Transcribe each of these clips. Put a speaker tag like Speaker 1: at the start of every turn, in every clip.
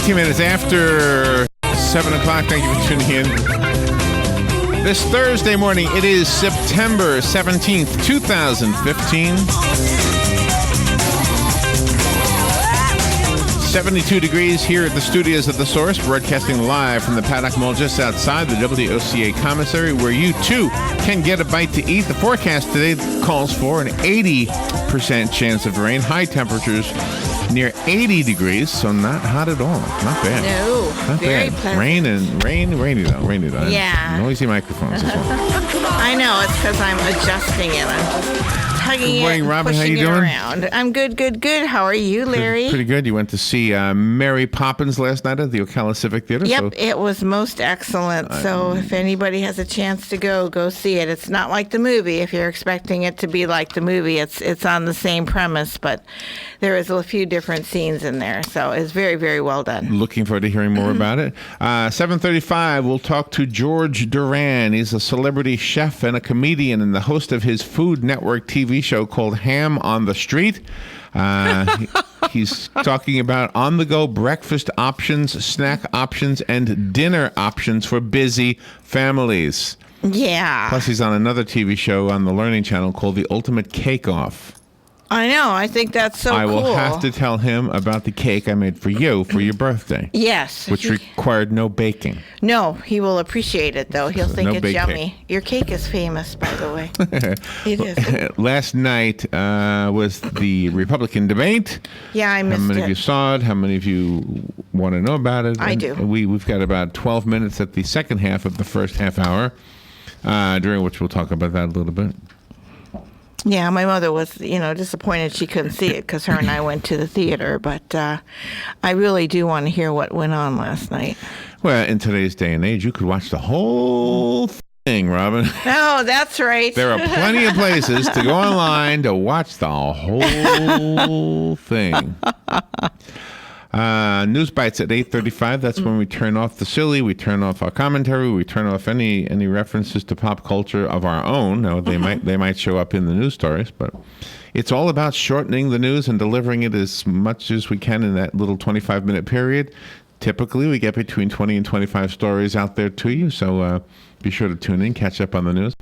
Speaker 1: 19 minutes after 7 o'clock. Thank you for tuning in. This Thursday morning, it is September 17th, 2015. 72 degrees here at the studios of The Source, broadcasting live from the Paddock Mall just outside the WOCA commissary, where you too can get a bite to eat. The forecast today calls for an 80% chance of rain, high temperatures near 80 degrees, so not hot at all. Not bad.
Speaker 2: No,
Speaker 1: not
Speaker 2: very
Speaker 1: bad.
Speaker 2: pleasant.
Speaker 1: Rainy though.
Speaker 2: Yeah.
Speaker 1: Noisy microphones as well.
Speaker 2: I know, it's because I'm adjusting it. I'm just tugging
Speaker 1: Good morning,
Speaker 2: it and
Speaker 1: Robin. How
Speaker 2: pushing
Speaker 1: you
Speaker 2: it
Speaker 1: doing?
Speaker 2: around. I'm good. How are you, Larry?
Speaker 1: Pretty good. You went to see Mary Poppins last night at the Ocala Civic Theater.
Speaker 2: Yep,
Speaker 1: So
Speaker 2: it was most excellent. So if anybody has a chance to go see it. It's not like the movie. If you're expecting it to be like the movie, it's on the same premise, but there is a few different scenes in there. So it's very, very well done.
Speaker 1: Looking forward to hearing more about it. 7:35, we'll talk to George Duran. He's a celebrity chef and a comedian and the host of his Food Network TV show called Ham on the Street. He's talking about on-the-go breakfast options, snack options, and dinner options for busy families.
Speaker 2: Yeah.
Speaker 1: Plus, he's on another TV show on the Learning Channel called The Ultimate Cake Off.
Speaker 2: I know. I think that's so cool.
Speaker 1: I will have to tell him about the cake I made for you for your birthday.
Speaker 2: Yes.
Speaker 1: Which required no baking.
Speaker 2: No, he will appreciate it, though. He'll think
Speaker 1: No
Speaker 2: it's
Speaker 1: bake
Speaker 2: yummy.
Speaker 1: cake.
Speaker 2: Your cake is famous, by the way. It is.
Speaker 1: Last night was the Republican debate.
Speaker 2: Yeah, I missed it.
Speaker 1: How many of you saw it? How many of you want to know about it?
Speaker 2: I do.
Speaker 1: We've got about 12 minutes at the second half of the first half hour, during which we'll talk about that a little bit.
Speaker 2: Yeah, my mother was, disappointed she couldn't see it because her and I went to the theater. But I really do want to hear what went on last night.
Speaker 1: Well, in today's day and age, you could watch the whole thing, Robin.
Speaker 2: Oh, that's right.
Speaker 1: There are plenty of places to go online to watch the whole thing. News bites at 8:35. That's when we turn off the silly, we turn off our commentary, we turn off any references to pop culture of our own. Now they might show up in the news stories, but it's all about shortening the news and delivering it as much as we can in that little 25-minute period. Typically, we get between 20 and 25 stories out there to you, so be sure to tune in, catch up on the news.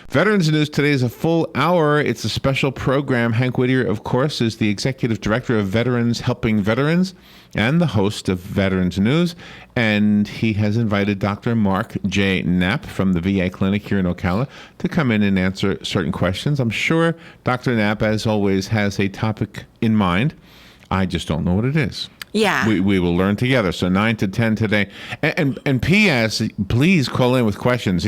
Speaker 1: Veterans News today is a full hour. It's a special program. Hank Whittier, of course, is the executive director of Veterans Helping Veterans and the host of Veterans News. And he has invited Dr. Mark J. Knapp from the VA clinic here in Ocala to come in and answer certain questions. I'm sure Dr. Knapp, as always, has a topic in mind. I just don't know what it is.
Speaker 2: Yeah.
Speaker 1: We will learn together. So 9 to 10 today. And P.S., please call in with questions.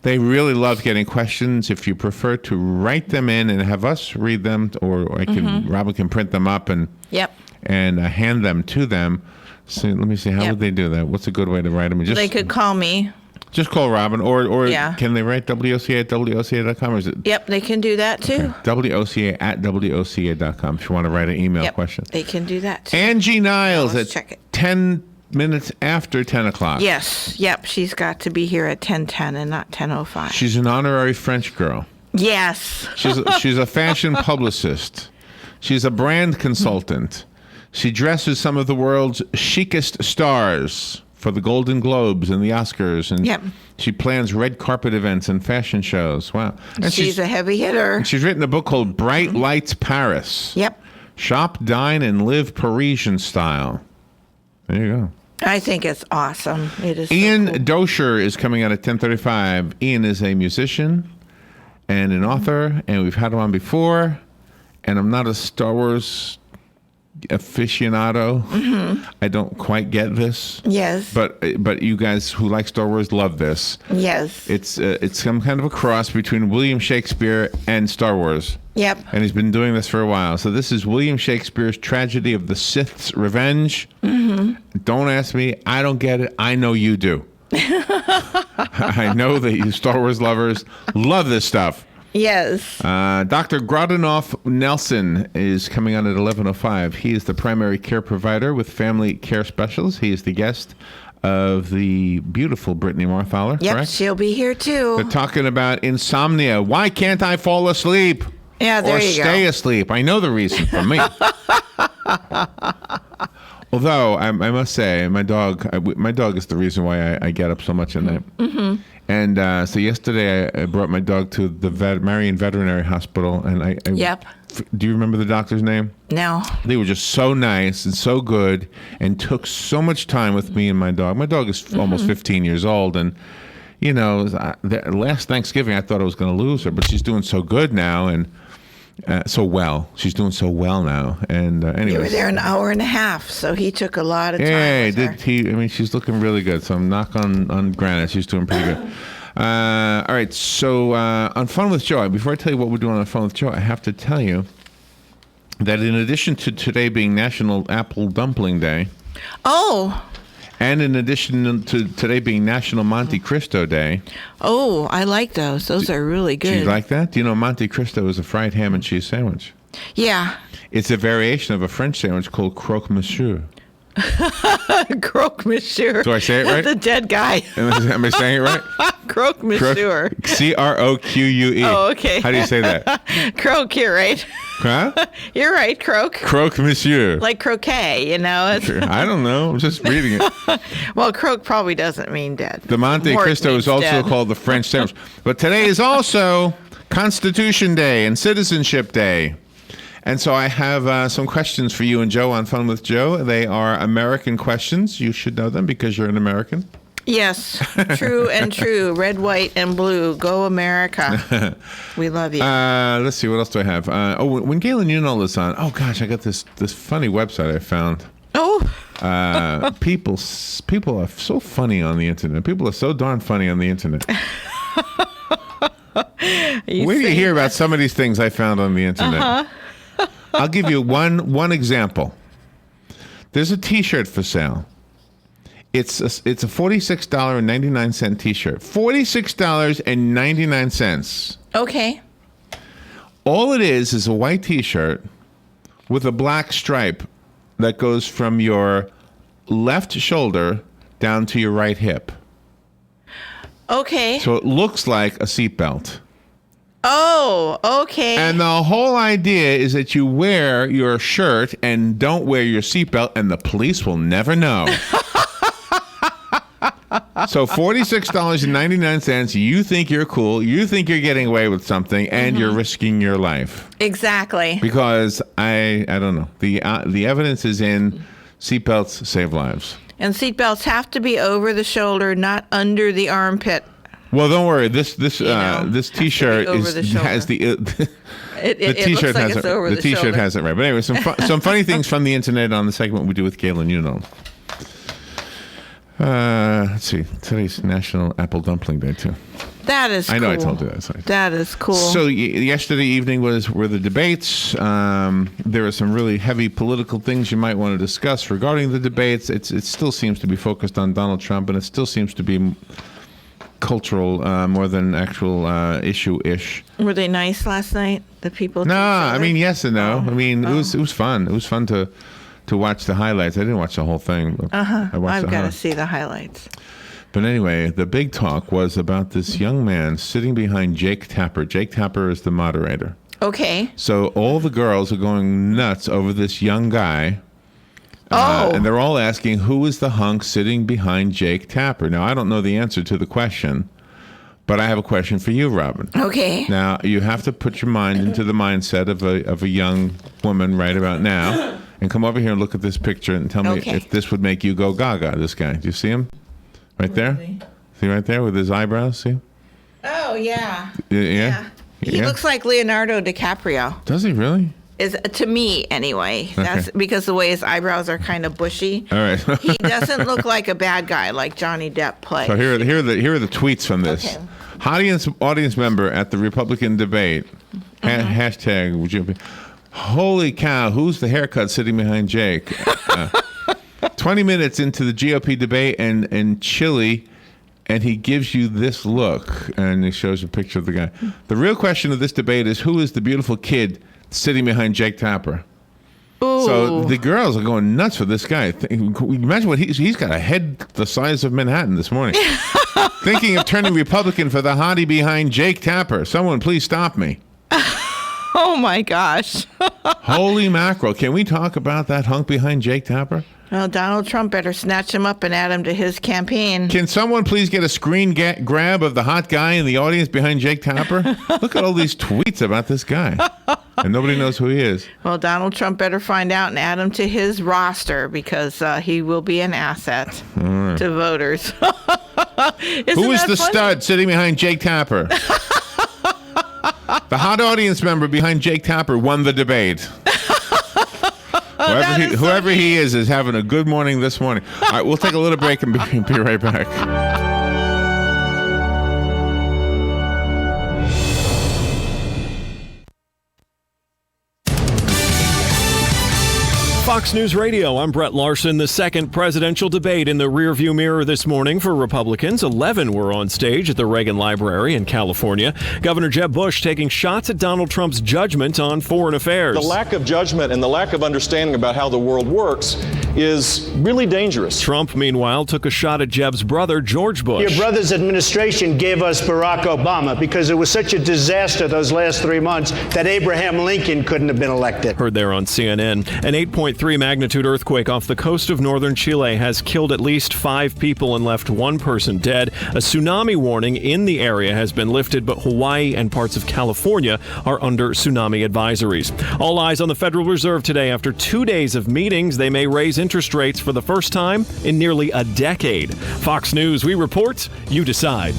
Speaker 1: They really love getting questions. If you prefer to write them in and have us read them, or Robin can print them up and hand them to them. So let me see. How would they do that? What's a good way to write them?
Speaker 2: They could call me.
Speaker 1: Just call Robin, or can they write WOCA at WOCA.com? Or is it?
Speaker 2: Yep, they can do that too.
Speaker 1: Okay. WOCA at WOCA.com if you want to write an email question.
Speaker 2: They can do that too.
Speaker 1: Angie Niles
Speaker 2: Let's
Speaker 1: at
Speaker 2: check it.
Speaker 1: 10 minutes after 10 o'clock.
Speaker 2: Yes, yep, she's got to be here at 10:10 and not 10:05.
Speaker 1: She's an honorary French girl.
Speaker 2: Yes.
Speaker 1: She's a fashion publicist. She's a brand consultant. She dresses some of the world's chicest stars for the Golden Globes and the Oscars, and she plans red carpet events and fashion shows. Wow. And
Speaker 2: she's a heavy hitter.
Speaker 1: She's written a book called Bright Lights Paris.
Speaker 2: Yep.
Speaker 1: Shop, dine, and live Parisian style. There you go.
Speaker 2: I think it's awesome. It is.
Speaker 1: Ian
Speaker 2: so cool.
Speaker 1: Dosher is coming out at 10:35. Ian is a musician and an author, and we've had him on before. And I'm not a Star Wars aficionado. I don't quite get this.
Speaker 2: Yes.
Speaker 1: But you guys who like Star Wars love this.
Speaker 2: Yes.
Speaker 1: It's some kind of a cross between William Shakespeare and Star Wars.
Speaker 2: Yep.
Speaker 1: And he's been doing this for a while. So this is William Shakespeare's Tragedy of the Sith's Revenge. Don't ask me. I don't get it. I know you do. I know that you Star Wars lovers love this stuff.
Speaker 2: Yes.
Speaker 1: Dr. Grodanoff Nelson is coming on at 11:05. He is the primary care provider with Family Care Specials. He is the guest of the beautiful Brittany Marthaler.
Speaker 2: Yep,
Speaker 1: correct?
Speaker 2: she'll be here too.
Speaker 1: They're talking about insomnia. Why can't I fall asleep?
Speaker 2: Yeah, there
Speaker 1: or
Speaker 2: you go.
Speaker 1: stay asleep? I know the reason for me. Although I must say, my dog is the reason why I get up so much at night. Mm-hmm. And so yesterday I brought my dog to the Marion Veterinary Hospital, and
Speaker 2: Yep.
Speaker 1: Do you remember the doctor's name?
Speaker 2: No.
Speaker 1: They were just so nice and so good, and took so much time with me and my dog. My dog is almost 15 years old, and last Thanksgiving I thought I was going to lose her, but she's doing so good now, and so well. She's doing so well now. And anyway,
Speaker 2: You were there an hour and a half, so he took a lot of time.
Speaker 1: yeah,
Speaker 2: with her.
Speaker 1: I mean, she's looking really good. So I'm knock on granite. She's doing pretty good. All right. So on Fun with Joe, before I tell you what we're doing on Fun with Joe, I have to tell you that in addition to today being National Apple Dumpling Day,
Speaker 2: Oh.
Speaker 1: and in addition to today being National Monte Cristo Day.
Speaker 2: Oh, I like those. Those are really good.
Speaker 1: Do you like that? Do you know Monte Cristo is a fried ham and cheese sandwich?
Speaker 2: Yeah.
Speaker 1: It's a variation of a French sandwich called croque monsieur.
Speaker 2: Croque monsieur.
Speaker 1: Do I say it right?
Speaker 2: The dead guy.
Speaker 1: Am I saying it right?
Speaker 2: Croque monsieur.
Speaker 1: Croque.
Speaker 2: Oh, okay.
Speaker 1: How do you say that?
Speaker 2: Croque, you're right.
Speaker 1: Huh?
Speaker 2: You're right, croque.
Speaker 1: Croque monsieur.
Speaker 2: Like croquet, you know.
Speaker 1: I don't know. I'm just reading it.
Speaker 2: Well, croque probably doesn't mean dead.
Speaker 1: The Monte
Speaker 2: Mort
Speaker 1: Cristo
Speaker 2: means
Speaker 1: is also
Speaker 2: dead.
Speaker 1: called the French sandwich. But today is also Constitution Day and Citizenship Day. And so I have some questions for you and Joe on Fun with Joe. They are American questions. You should know them because you're an American.
Speaker 2: Yes, true and true. Red, white, and blue. Go America. We love you.
Speaker 1: Let's see. What else do I have? When Galen Unol is on, oh gosh, I got this funny website I found.
Speaker 2: Oh.
Speaker 1: People are so funny on the internet. People are so darn funny on the internet. Where do you hear about some of these things I found on the internet?
Speaker 2: Uh-huh.
Speaker 1: I'll give you one example. There's a T-shirt for sale. It's a $46.99 T-shirt. $46.99.
Speaker 2: Okay.
Speaker 1: All it is a white T-shirt with a black stripe that goes from your left shoulder down to your right hip.
Speaker 2: Okay.
Speaker 1: So it looks like a seatbelt.
Speaker 2: Oh, okay.
Speaker 1: And the whole idea is that you wear your shirt and don't wear your seatbelt, and the police will never know. So $46.99, you think you're cool, you think you're getting away with something, and you're risking your life.
Speaker 2: Exactly.
Speaker 1: Because I don't know. The evidence is in seatbelts save lives.
Speaker 2: And seatbelts have to be over the shoulder, not under the armpit.
Speaker 1: Well, don't worry. This T-shirt has the T-shirt has it. The T-shirt has it right. But anyway, some funny things from the internet on the segment we do with Galen Unol. Let's see. Today's National Apple Dumpling Day too.
Speaker 2: That is cool.
Speaker 1: I know I told you that. Sorry.
Speaker 2: That is cool.
Speaker 1: So yesterday evening were the debates. There are some really heavy political things you might want to discuss regarding the debates. It still seems to be focused on Donald Trump, and it still seems to be cultural more than actual issue-ish.
Speaker 2: Were they nice last night? The people?
Speaker 1: No, I mean yes and no.
Speaker 2: Oh.
Speaker 1: I mean it was fun. It was fun to watch the highlights. I didn't watch the whole thing. But
Speaker 2: I've got to see the highlights.
Speaker 1: But anyway, the big talk was about this young man sitting behind Jake Tapper. Jake Tapper is the moderator.
Speaker 2: Okay.
Speaker 1: So all the girls are going nuts over this young guy. And they're all asking, who is the hunk sitting behind Jake Tapper? Now, I don't know the answer to the question, but I have a question for you, Robin.
Speaker 2: Okay.
Speaker 1: Now, you have to put your mind into the mindset of a young woman right about now and come over here and look at this picture and tell me if this would make you go gaga, this guy. Do you see him? Right there? See right there with his eyebrows? See?
Speaker 2: Oh, yeah.
Speaker 1: Yeah?
Speaker 2: He looks like Leonardo DiCaprio.
Speaker 1: Does he really?
Speaker 2: Is to me anyway. That's because the way his eyebrows are kind of bushy.
Speaker 1: All right.
Speaker 2: He doesn't look like a bad guy like Johnny Depp plays.
Speaker 1: So here are the tweets from this.
Speaker 2: Okay.
Speaker 1: Audience member at the Republican debate. Hashtag would you? Holy cow! Who's the haircut sitting behind Jake? 20 minutes into the GOP debate and Chile, and he gives you this look, and he shows a picture of the guy. The real question of this debate is who is the beautiful kid sitting behind Jake Tapper?
Speaker 2: Ooh.
Speaker 1: So the girls are going nuts for this guy. Imagine what he's got a head the size of Manhattan this morning. Thinking of turning Republican for the hottie behind Jake Tapper. Someone please stop me.
Speaker 2: Oh my gosh.
Speaker 1: Holy mackerel. Can we talk about that hunk behind Jake Tapper?
Speaker 2: Well, Donald Trump better snatch him up and add him to his campaign.
Speaker 1: Can someone please get a screen grab of the hot guy in the audience behind Jake Tapper? Look at all these tweets about this guy. And nobody knows who he is.
Speaker 2: Well, Donald Trump better find out and add him to his roster because he will be an asset to voters.
Speaker 1: Who is the stud sitting behind Jake Tapper? The hot audience member behind Jake Tapper won the debate. Whoever he is having a good morning this morning. All right, we'll take a little break and be right back.
Speaker 3: Fox News Radio, I'm Brett Larson. The second presidential debate in the rearview mirror this morning for Republicans. 11 were on stage at the Reagan Library in California. Governor Jeb Bush taking shots at Donald Trump's judgment on foreign affairs.
Speaker 4: The lack of judgment and the lack of understanding about how the world works is really dangerous.
Speaker 3: Trump, meanwhile, took a shot at Jeb's brother, George Bush.
Speaker 5: Your brother's administration gave us Barack Obama because it was such a disaster those last 3 months that Abraham Lincoln couldn't have been elected.
Speaker 3: Heard there on CNN. An 8.3 magnitude earthquake off the coast of northern Chile has killed at least 5 people and left 1 person dead. A tsunami warning in the area has been lifted, but Hawaii and parts of California are under tsunami advisories. All eyes on the Federal Reserve today. After 2 days of meetings, they may raise interest rates for the first time in nearly a decade. Fox News, we report, you decide.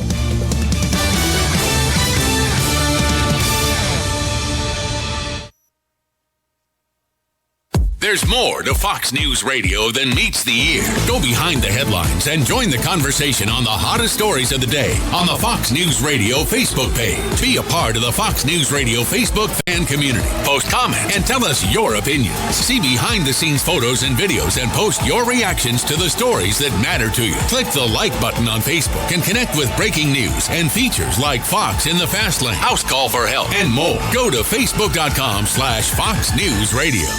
Speaker 6: There's more to Fox News Radio than meets the ear. Go behind the headlines and join the conversation on the hottest stories of the day on the Fox News Radio Facebook page. Be a part of the Fox News Radio Facebook fan community. Post comments and tell us your opinions. See behind-the-scenes photos and videos and post your reactions to the stories that matter to you. Click the like button on Facebook and connect with breaking news and features like Fox in the Fast Lane, House Call for Help, and more. Go to Facebook.com/Fox News Radio.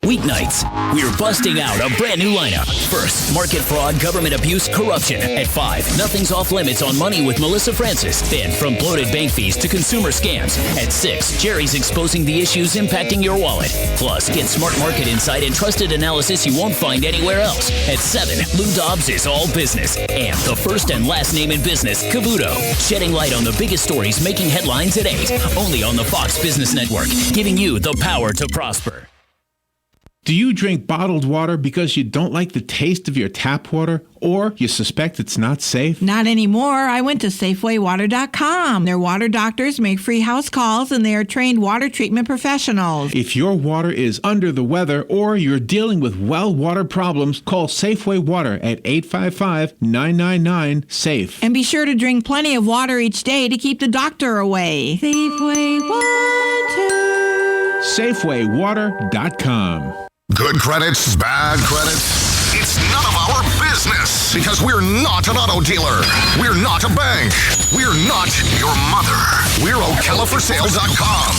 Speaker 7: Weeknights, we're busting out a brand new lineup. First, market fraud, government abuse, corruption. At 5, nothing's off limits on money with Melissa Francis. Then, from bloated bank fees to consumer scams. At 6, Jerry's exposing the issues impacting your wallet. Plus, get smart market insight and trusted analysis you won't find anywhere else. At 7, Lou Dobbs is all business. And the first and last name in business, Cavuto. Shedding light on the biggest stories making headlines at 8. Only on the Fox Business Network, giving you the power to prosper.
Speaker 1: Do you drink bottled water because you don't like the taste of your tap water or you suspect it's not safe?
Speaker 8: Not anymore. I went to SafewayWater.com. Their water doctors make free house calls and they are trained water treatment professionals.
Speaker 1: If your water is under the weather or you're dealing with well water problems, call Safeway Water at 855-999-SAFE.
Speaker 8: And be sure to drink plenty of water each day to keep the doctor away. Safeway Water.
Speaker 1: SafewayWater.com.
Speaker 9: Good credits, bad credits. It's none of our business because we're not an auto dealer. We're not a bank. We're not your mother. We're OcalaForSale.com.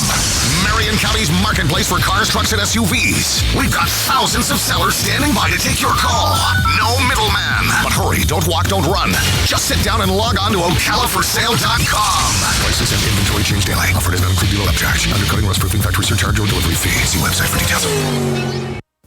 Speaker 9: Marion County's marketplace for cars, trucks, and SUVs. We've got thousands of sellers standing by to take your call. No middleman. But hurry, don't walk, don't run. Just sit down and log on to OcalaForSale.com. Prices and inventory change daily. Offer does not include dealer upcharge. Undercutting, rust-proofing, factory surcharge, or delivery fee. See website for details.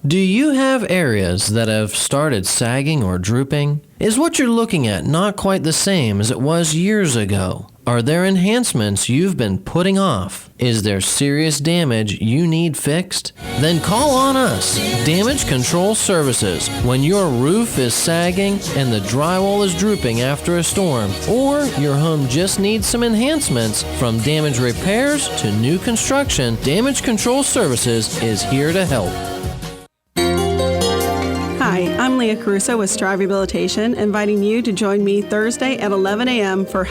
Speaker 10: Do you have areas that have started sagging or drooping? Is what you're looking at not quite the same as it was years ago? Are there enhancements you've been putting off? Is there serious damage you need fixed? Then call on us, Damage Control Services, when your roof is sagging and the drywall is drooping after a storm, or your home just needs some enhancements. From damage repairs to new construction, Damage Control Services is here to help.
Speaker 11: Hi, I'm Leah Caruso with Strive Rehabilitation, inviting you to join me Thursday at 11 a.m. for